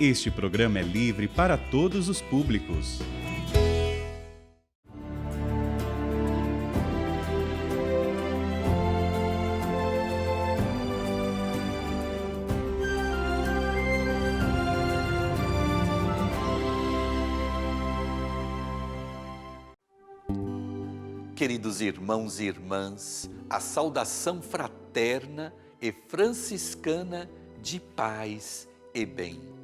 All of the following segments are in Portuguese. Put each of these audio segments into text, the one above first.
Este programa é livre para todos os públicos. Queridos irmãos e irmãs, a saudação fraterna e franciscana de paz e bem.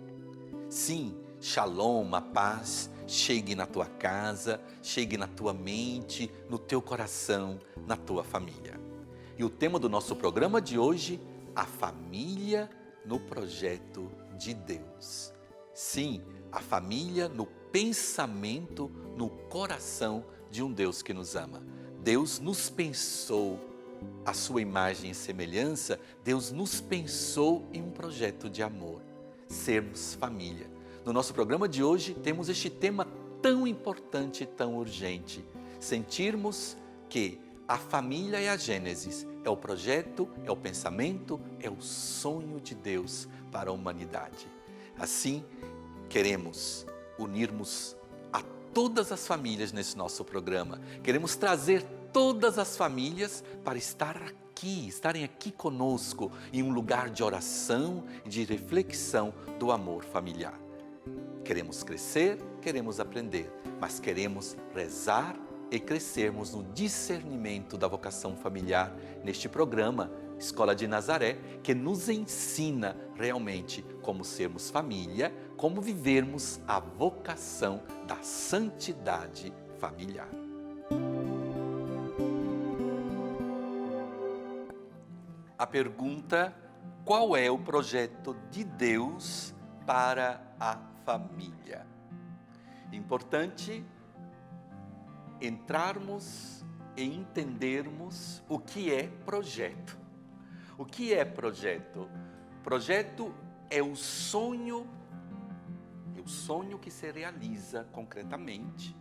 Sim, shalom, a paz, chegue na tua casa, chegue na tua mente, no teu coração, na tua família. E o tema do nosso programa de hoje, a família no projeto de Deus. Sim, a família no pensamento, no coração de um Deus que nos ama. Deus nos pensou a sua imagem e semelhança, Deus nos pensou em um projeto de amor, sermos família. No nosso programa de hoje temos este tema tão importante e tão urgente, sentirmos que a família é a gênesis, é o projeto, é o pensamento, é o sonho de Deus para a humanidade. Assim, queremos unirmos a todas as famílias nesse nosso programa. Queremos trazer todas as famílias para estarem aqui conosco em um lugar de oração e de reflexão do amor familiar. Queremos crescer, queremos aprender, mas queremos rezar e crescermos no discernimento da vocação familiar neste programa Escola de Nazaré, que nos ensina realmente como sermos família, como vivermos a vocação da santidade familiar. A pergunta: qual é o projeto de Deus para a família? Importante entrarmos e entendermos o que é projeto. O que é projeto? Projeto é o sonho que se realiza concretamente.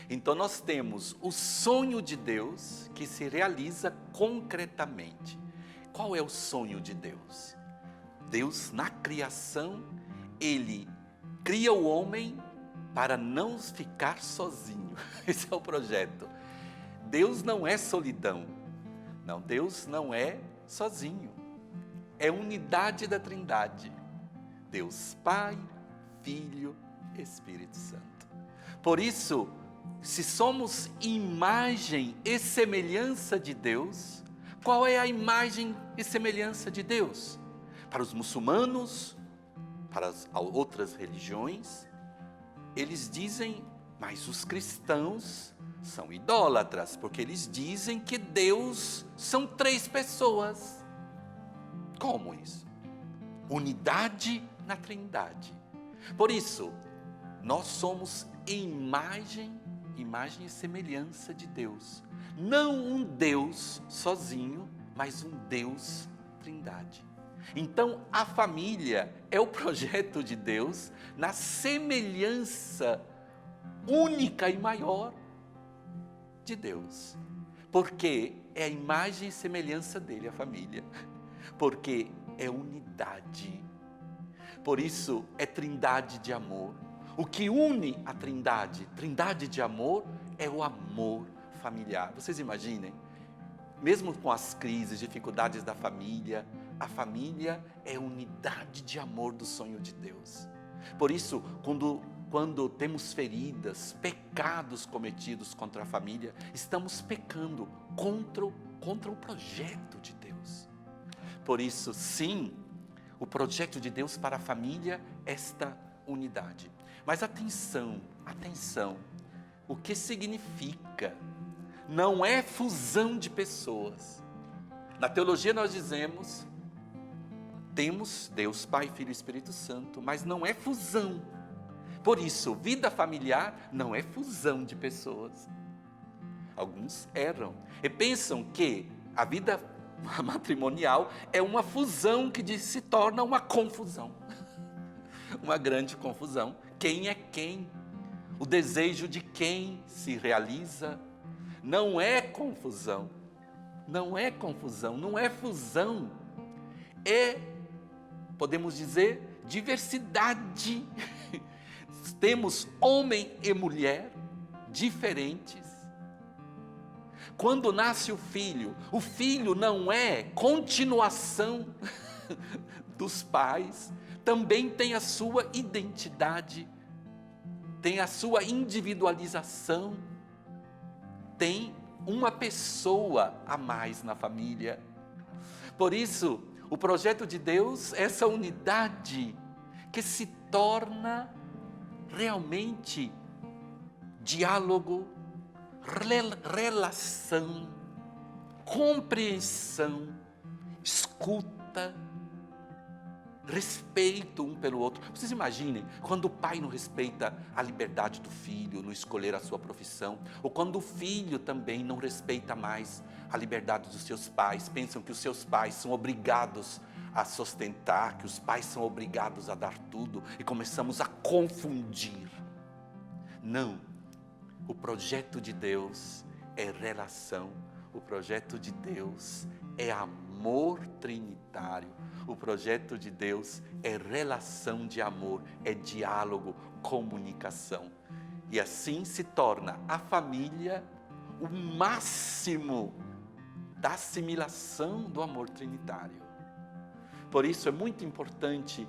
Então nós temos o sonho de Deus que se realiza concretamente. Qual é o sonho de Deus? Deus, na criação, Ele cria o homem para não ficar sozinho. Esse é o projeto. Deus não é solidão. Não, Deus não é sozinho. É unidade da Trindade. Deus Pai, Filho, Espírito Santo. Por isso, se somos imagem e semelhança de Deus, qual é a imagem e semelhança de Deus? Para os muçulmanos, para as outras religiões, eles dizem, mas os cristãos são idólatras, porque eles dizem que Deus são 3 pessoas. Como isso? Unidade na Trindade. Por isso, nós somos imagem e semelhança de Deus. Não um Deus sozinho, mas um Deus Trindade. Então, a família é o projeto de Deus na semelhança única e maior de Deus. Porque é a imagem e semelhança dele, a família. Porque é unidade. Por isso, é trindade de amor. O que une a trindade de amor, é o amor familiar. Vocês imaginem, mesmo com as crises, dificuldades da família, a família é unidade de amor do sonho de Deus. Por isso, quando temos feridas, pecados cometidos contra a família, estamos pecando contra o projeto de Deus. Por isso, sim, o projeto de Deus para a família, esta unidade. Mas atenção, o que significa? Não é fusão de pessoas. Na teologia nós dizemos, temos Deus Pai, Filho e Espírito Santo, mas não é fusão. Por isso, vida familiar não é fusão de pessoas. Alguns erram e pensam que a vida matrimonial é uma fusão que se torna uma confusão. Uma grande confusão. Quem é quem? O desejo de quem se realiza? Não é confusão. Não é confusão, não é fusão. Podemos dizer, diversidade. Temos homem e mulher diferentes. Quando nasce o filho não é continuação dos pais, também tem a sua identidade, tem a sua individualização, tem uma pessoa a mais na família. Por isso, o projeto de Deus é essa unidade que se torna realmente diálogo, relação, compreensão, escuta, respeito um pelo outro. Vocês imaginem, quando o pai não respeita a liberdade do filho no escolher a sua profissão, ou quando o filho também não respeita mais a liberdade dos seus pais, pensam que os seus pais são obrigados a sustentar, que os pais são obrigados a dar tudo, e começamos a confundir. Não, o projeto de Deus é relação, o projeto de Deus é amor trinitário, o projeto de Deus é relação de amor, é diálogo, comunicação. E assim se torna a família o máximo da assimilação do amor trinitário. Por isso é muito importante,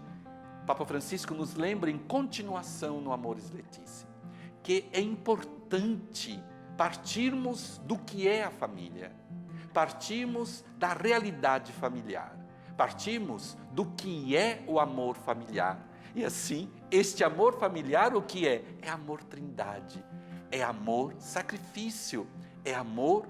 Papa Francisco nos lembra em continuação no Amoris Laetitia, que é importante partirmos do que é a família, partirmos da realidade familiar, partimos do que é o amor familiar. E assim, este amor familiar, o que é? É amor trindade, é amor sacrifício, é amor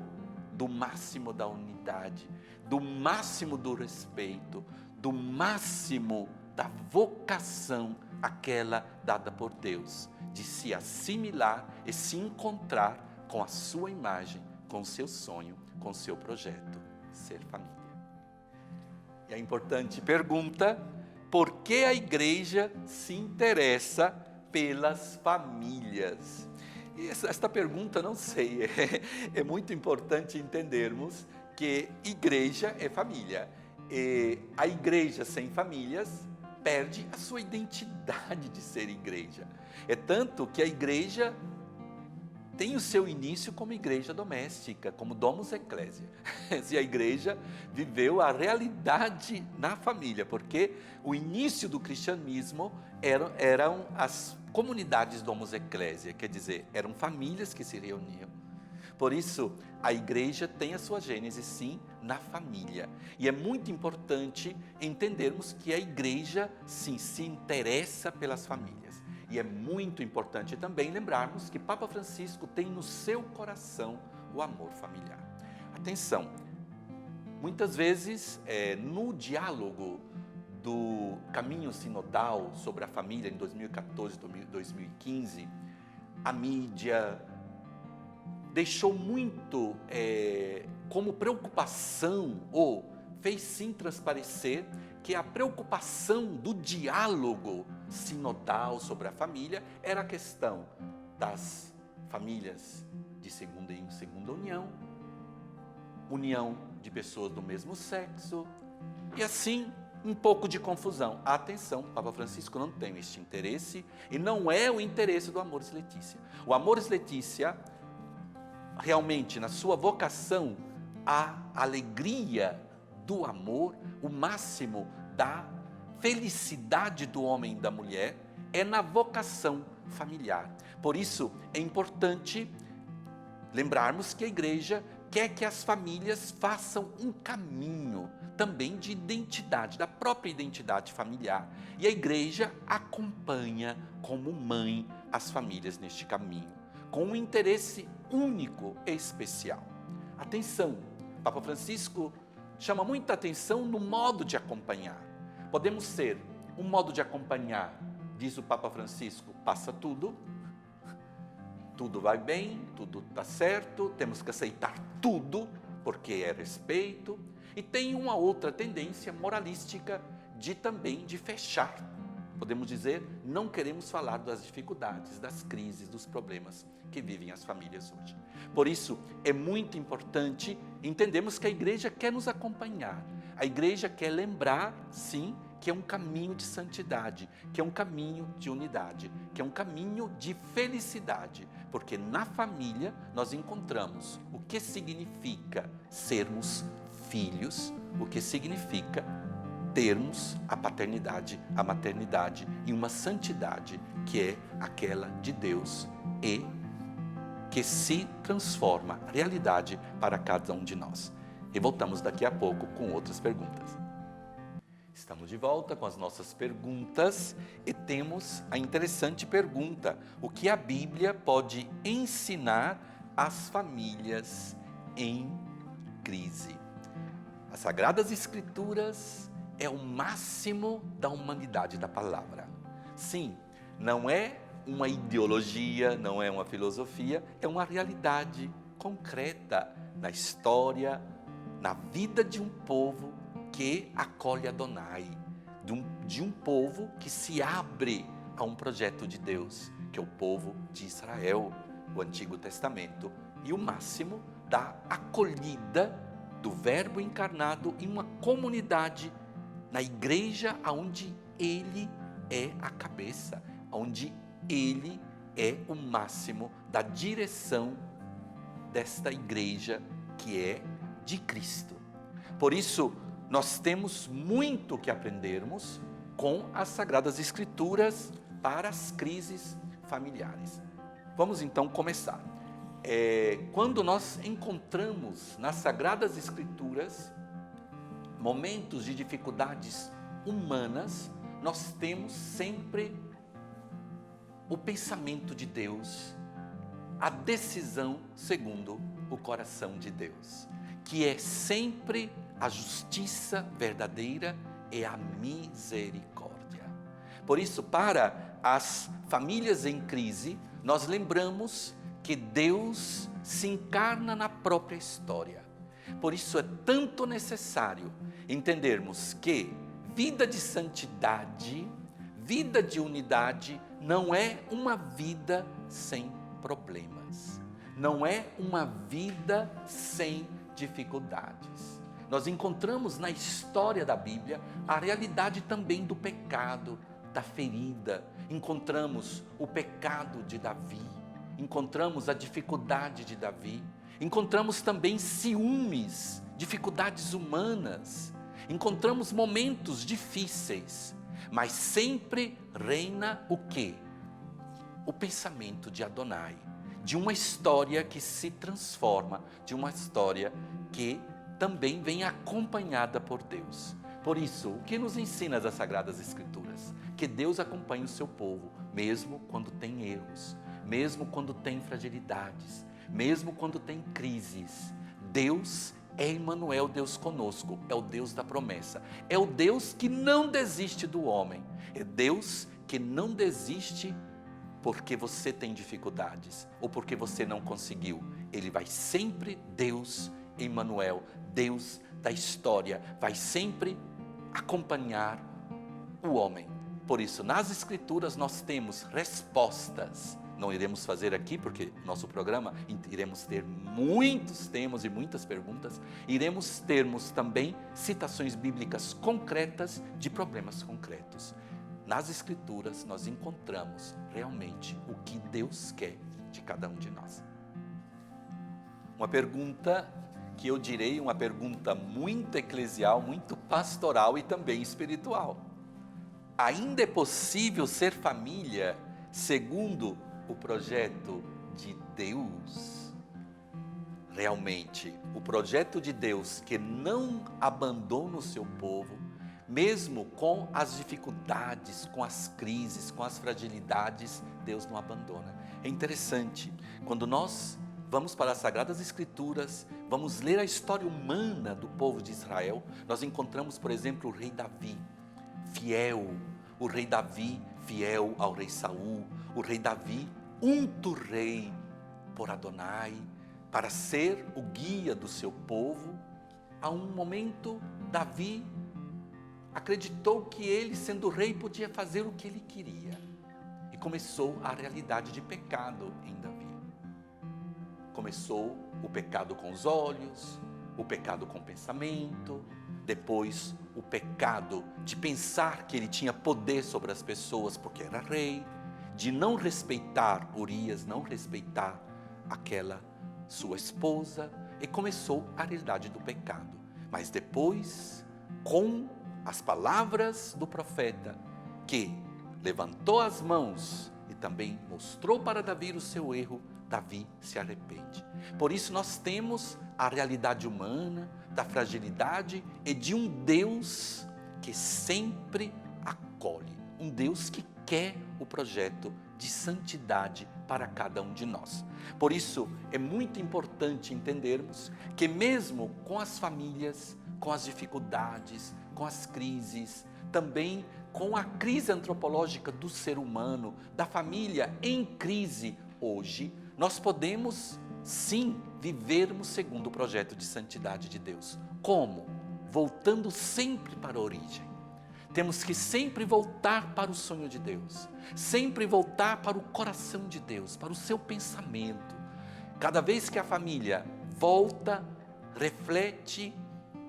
do máximo da unidade, do máximo do respeito, do máximo da vocação, aquela dada por Deus, de se assimilar e se encontrar com a sua imagem, com o seu sonho, com o seu projeto, ser família. E a importante pergunta: por que a igreja se interessa pelas famílias? E esta pergunta, não sei, é muito importante entendermos que igreja é família. E a igreja sem famílias perde a sua identidade de ser igreja. É tanto que a igreja tem o seu início como igreja doméstica, como domus ecclesia. E a igreja viveu a realidade na família, porque o início do cristianismo eram as comunidades domus ecclesia, quer dizer, eram famílias que se reuniam. Por isso, a igreja tem a sua gênese, sim, na família. E é muito importante entendermos que a igreja, sim, se interessa pelas famílias. E é muito importante também lembrarmos que Papa Francisco tem no seu coração o amor familiar. Atenção, muitas vezes no diálogo do caminho sinodal sobre a família em 2014, 2015, a mídia deixou muito como preocupação, ou fez sim transparecer que a preocupação do diálogo sinodal sobre a família era a questão das famílias de segunda e segunda união, união de pessoas do mesmo sexo, e assim um pouco de confusão. Atenção, Papa Francisco não tem este interesse, e não é o interesse do Amoris Laetitia. O Amoris Laetitia, realmente, na sua vocação, a alegria do amor, o máximo da felicidade do homem e da mulher, é na vocação familiar. Por isso, é importante lembrarmos que a igreja quer que as famílias façam um caminho também de identidade, da própria identidade familiar. E a igreja acompanha como mãe as famílias neste caminho, com um interesse único e especial. Atenção, Papa Francisco chama muita atenção no modo de acompanhar. Podemos ser um modo de acompanhar, diz o Papa Francisco, passa tudo, tudo vai bem, tudo está certo, temos que aceitar tudo, porque é respeito. E tem uma outra tendência moralística de fechar. Podemos dizer, não queremos falar das dificuldades, das crises, dos problemas que vivem as famílias hoje. Por isso, é muito importante entendermos que a igreja quer nos acompanhar. A igreja quer lembrar, sim, que é um caminho de santidade, que é um caminho de unidade, que é um caminho de felicidade, porque na família nós encontramos o que significa sermos filhos, o que significa termos a paternidade, a maternidade e uma santidade que é aquela de Deus e que se transforma realidade para cada um de nós. E voltamos daqui a pouco com outras perguntas. Estamos de volta com as nossas perguntas e temos a interessante pergunta: o que a Bíblia pode ensinar às famílias em crise? As Sagradas Escrituras é o máximo da humanidade da palavra. Sim, não é uma ideologia, não é uma filosofia, é uma realidade concreta na história, na vida de um povo que acolhe Adonai, de um povo que se abre a um projeto de Deus, que é o povo de Israel, o Antigo Testamento, e o máximo da acolhida do Verbo encarnado em uma comunidade, na igreja onde Ele é a cabeça, onde Ele é o máximo da direção desta igreja que é de Cristo. Por isso, nós temos muito que aprendermos com as Sagradas Escrituras para as crises familiares. Vamos então começar. Quando nós encontramos nas Sagradas Escrituras momentos de dificuldades humanas, nós temos sempre o pensamento de Deus, a decisão segundo o coração de Deus, que é sempre a justiça verdadeira e a misericórdia. Por isso, para as famílias em crise, nós lembramos que Deus se encarna na própria história. Por isso é tanto necessário entendermos que vida de santidade, vida de unidade, não é uma vida sem problemas, não é uma vida sem dificuldades. Nós encontramos na história da Bíblia a realidade também do pecado, da ferida. Encontramos o pecado de Davi, encontramos a dificuldade de Davi, encontramos também ciúmes, dificuldades humanas, encontramos momentos difíceis, mas sempre reina o quê? O pensamento de Adonai, de uma história que se transforma, de uma história que também vem acompanhada por Deus. Por isso, o que nos ensina as Sagradas Escrituras? Que Deus acompanha o seu povo, mesmo quando tem erros, mesmo quando tem fragilidades, mesmo quando tem crises. Deus é Emmanuel, Deus conosco, é o Deus da promessa, é o Deus que não desiste do homem, é Deus que não desiste porque você tem dificuldades ou porque você não conseguiu. Ele vai sempre, Deus Emmanuel, Deus da história, vai sempre acompanhar o homem. Por isso, nas Escrituras nós temos respostas. Não iremos fazer aqui, porque nosso programa iremos ter muitos temas e muitas perguntas. Iremos termos também citações bíblicas concretas de problemas concretos. Nas Escrituras nós encontramos realmente o que Deus quer de cada um de nós. Uma pergunta que eu direi, uma pergunta muito eclesial, muito pastoral e também espiritual. Ainda é possível ser família segundo o projeto de Deus? Realmente, o projeto de Deus que não abandona o seu povo, mesmo com as dificuldades, com as crises, com as fragilidades, Deus não abandona. É interessante, quando nós vamos para as Sagradas Escrituras, vamos ler a história humana do povo de Israel, nós encontramos, por exemplo, o rei Davi, fiel, o rei Davi fiel ao rei Saul, o rei Davi, unto rei por Adonai, para ser o guia do seu povo. A um momento, Davi acreditou que ele, sendo rei, podia fazer o que ele queria. E começou a realidade de pecado em Davi. Começou o pecado com os olhos, o pecado com o pensamento, Depois, o pecado de pensar que ele tinha poder sobre as pessoas porque era rei, de não respeitar Urias, não respeitar aquela sua esposa, e começou a realidade do pecado. Mas depois, com as palavras do profeta, que levantou as mãos e também mostrou para Davi o seu erro, Davi se arrepende. Por isso nós temos a realidade humana, da fragilidade e de um Deus que sempre acolhe, um Deus que quer o projeto de santidade para cada um de nós. Por isso é muito importante entendermos que mesmo com as famílias, com as dificuldades, com as crises, também com a crise antropológica do ser humano, da família em crise hoje, nós podemos sim vivermos segundo o projeto de santidade de Deus. Como? Voltando sempre para a origem. Temos que sempre voltar para o sonho de Deus, sempre voltar para o coração de Deus, para o seu pensamento. Cada vez que a família volta, reflete,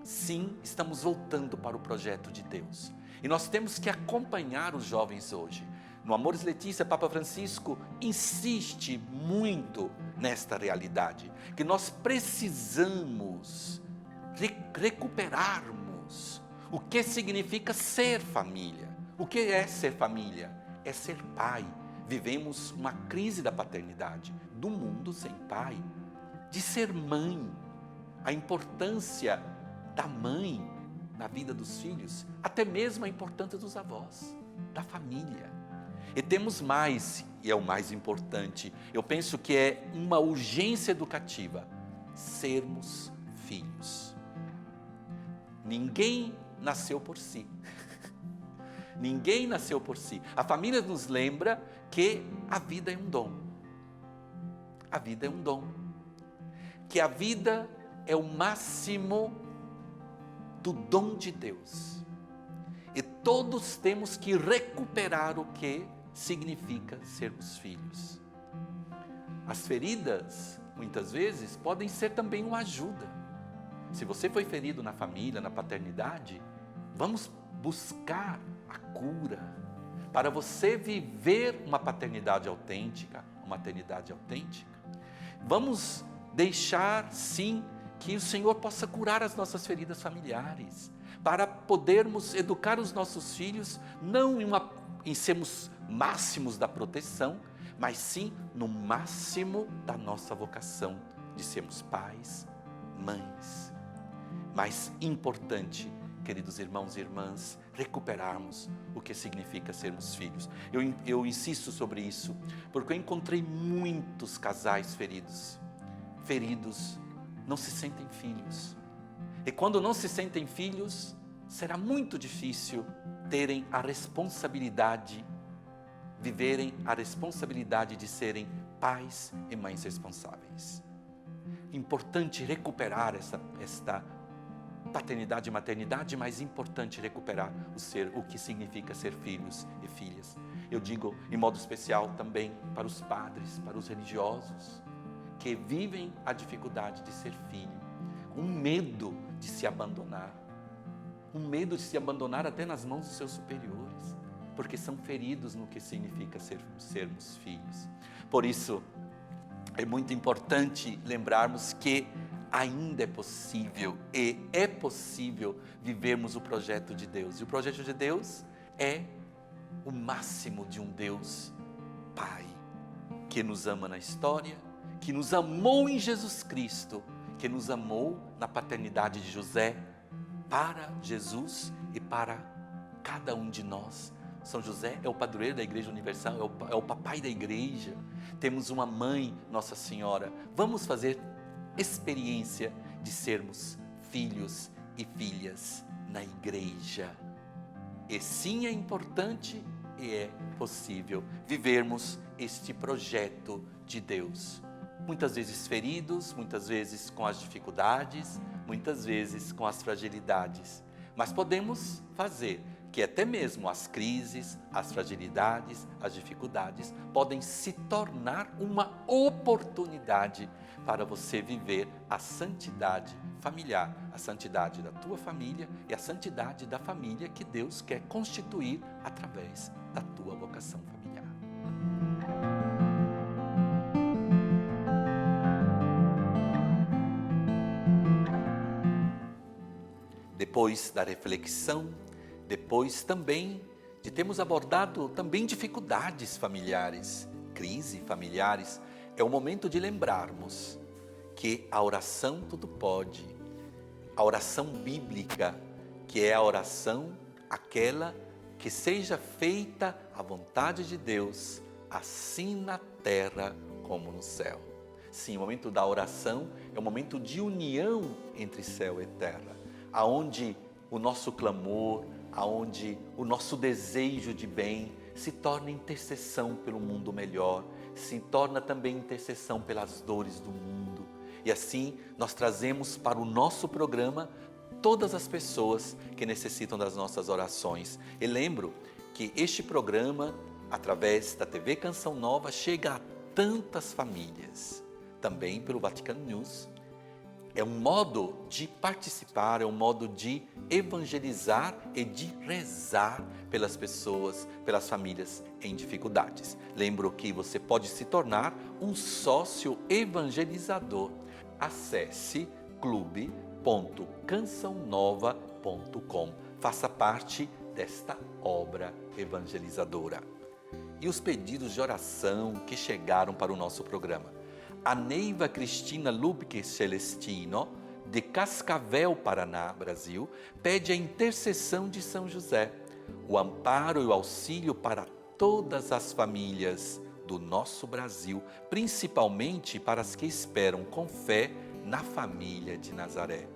sim, estamos voltando para o projeto de Deus. E nós temos que acompanhar os jovens hoje. No Amores Letícia, Papa Francisco insiste muito nesta realidade, que nós precisamos recuperarmos o que significa ser família. O que é ser família? É ser pai. Vivemos uma crise da paternidade, do mundo sem pai. De ser mãe, a importância da mãe na vida dos filhos, até mesmo a importância dos avós, da família. E temos mais, e é o mais importante, eu penso que é uma urgência educativa, sermos filhos. Ninguém nasceu por si. Ninguém nasceu por si. A família nos lembra que a vida é um dom. A vida é um dom. Que a vida é o máximo do dom de Deus. E todos temos que recuperar o que significa sermos filhos. As feridas, muitas vezes, podem ser também uma ajuda. Se você foi ferido na família, na paternidade, vamos buscar a cura para você viver uma paternidade autêntica, uma maternidade autêntica. Vamos deixar, sim, que o Senhor possa curar as nossas feridas familiares, para podermos educar os nossos filhos, não em sermos máximos da proteção, mas sim no máximo da nossa vocação de sermos pais, mães. Mas importante, queridos irmãos e irmãs, recuperarmos o que significa sermos filhos. Eu insisto sobre isso, porque eu encontrei muitos casais feridos. Feridos não se sentem filhos. E quando não se sentem filhos, será muito difícil terem a responsabilidade, viverem a responsabilidade de serem pais e mães responsáveis. Importante recuperar esta paternidade e maternidade, mas importante recuperar o que significa ser filhos e filhas. Eu digo em modo especial também para os padres, para os religiosos, que vivem a dificuldade de ser filho, um medo de se abandonar, um medo de se abandonar até nas mãos dos seus superiores, porque são feridos no que significa sermos filhos. Por isso, é muito importante lembrarmos que ainda é possível, e é possível vivermos o projeto de Deus. E o projeto de Deus é o máximo de um Deus Pai, que nos ama na história, que nos amou em Jesus Cristo, que nos amou na paternidade de José, para Jesus e para cada um de nós. São José é o padroeiro da Igreja Universal, é o papai da igreja. Temos uma mãe, Nossa Senhora. Vamos fazer experiência de sermos filhos e filhas na igreja. E sim, é importante e é possível vivermos este projeto de Deus. Muitas vezes feridos, muitas vezes com as dificuldades, muitas vezes com as fragilidades. Mas podemos fazer que até mesmo as crises, as fragilidades, as dificuldades podem se tornar uma oportunidade para você viver a santidade familiar, a santidade da tua família e a santidade da família que Deus quer constituir através da tua vocação familiar. Depois da reflexão, depois também de termos abordado também dificuldades familiares, crise familiares, é o momento de lembrarmos que a oração tudo pode, a oração bíblica, que é a oração aquela que seja feita a vontade de Deus, assim na terra como no céu. Sim, o momento da oração é o momento de união entre céu e terra, aonde o nosso clamor, aonde o nosso desejo de bem se torna intercessão pelo mundo melhor, se torna também intercessão pelas dores do mundo. E assim nós trazemos para o nosso programa todas as pessoas que necessitam das nossas orações. E lembro que este programa, através da TV Canção Nova, chega a tantas famílias, também pelo Vatican News. É um modo de participar, é um modo de evangelizar e de rezar pelas pessoas, pelas famílias em dificuldades. Lembro que você pode se tornar um sócio evangelizador. Acesse clube.cançãonova.com. Faça parte desta obra evangelizadora. E os pedidos de oração que chegaram para o nosso programa. A Neiva Cristina Lubke Celestino, de Cascavel, Paraná, Brasil, pede a intercessão de São José, o amparo e o auxílio para todas as famílias do nosso Brasil, principalmente para as que esperam com fé na família de Nazaré.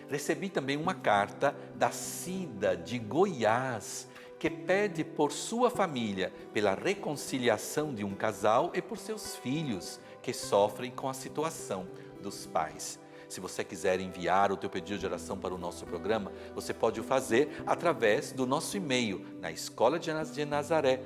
Recebi também uma carta da Cida de Goiás, que pede por sua família, pela reconciliação de um casal e por seus filhos, que sofrem com a situação dos pais. Se você quiser enviar o teu pedido de oração para o nosso programa, você pode o fazer através do nosso e-mail na escola de Nazaré,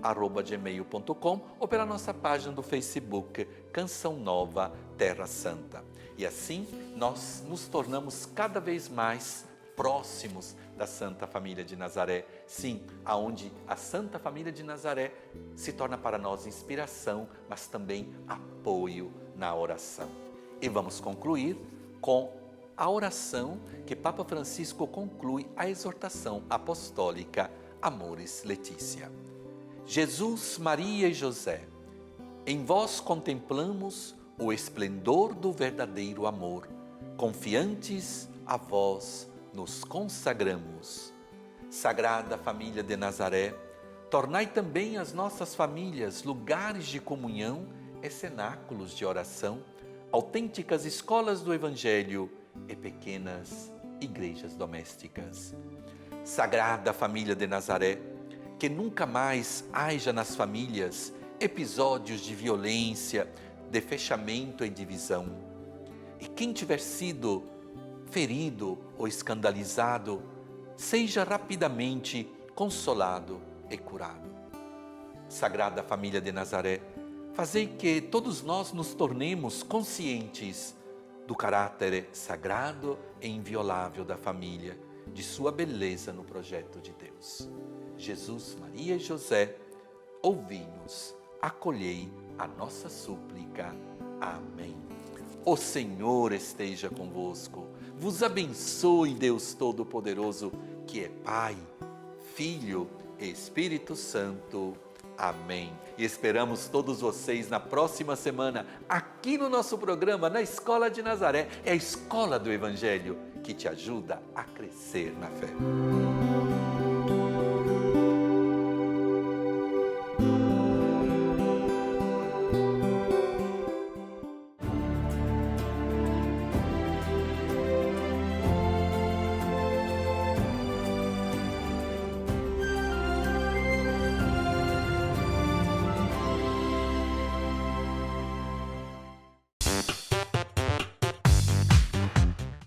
@gmail.com, ou pela nossa página do Facebook, Canção Nova Terra Santa. E assim nós nos tornamos cada vez mais próximos da Santa Família de Nazaré. Sim, aonde a Santa Família de Nazaré se torna para nós inspiração, mas também apoio na oração. E vamos concluir com a oração que Papa Francisco conclui a exortação apostólica Amoris Laetitia. Jesus, Maria e José, em vós contemplamos o esplendor do verdadeiro amor. Confiantes a vós nos consagramos. Sagrada Família de Nazaré, tornai também as nossas famílias lugares de comunhão e cenáculos de oração, autênticas escolas do Evangelho e pequenas igrejas domésticas. Sagrada Família de Nazaré, que nunca mais haja nas famílias episódios de violência, de fechamento e divisão. E quem tiver sido ferido ou escandalizado, seja rapidamente consolado e curado. Sagrada Família de Nazaré, fazei que todos nós nos tornemos conscientes do caráter sagrado e inviolável da família, de sua beleza no projeto de Deus. Jesus, Maria e José, ouvi-nos, acolhei a nossa súplica. Amém. O Senhor esteja convosco, vos abençoe Deus Todo-Poderoso, que é Pai, Filho e Espírito Santo. Amém. E esperamos todos vocês na próxima semana, aqui no nosso programa, na Escola de Nazaré. É a escola do Evangelho que te ajuda a crescer na fé.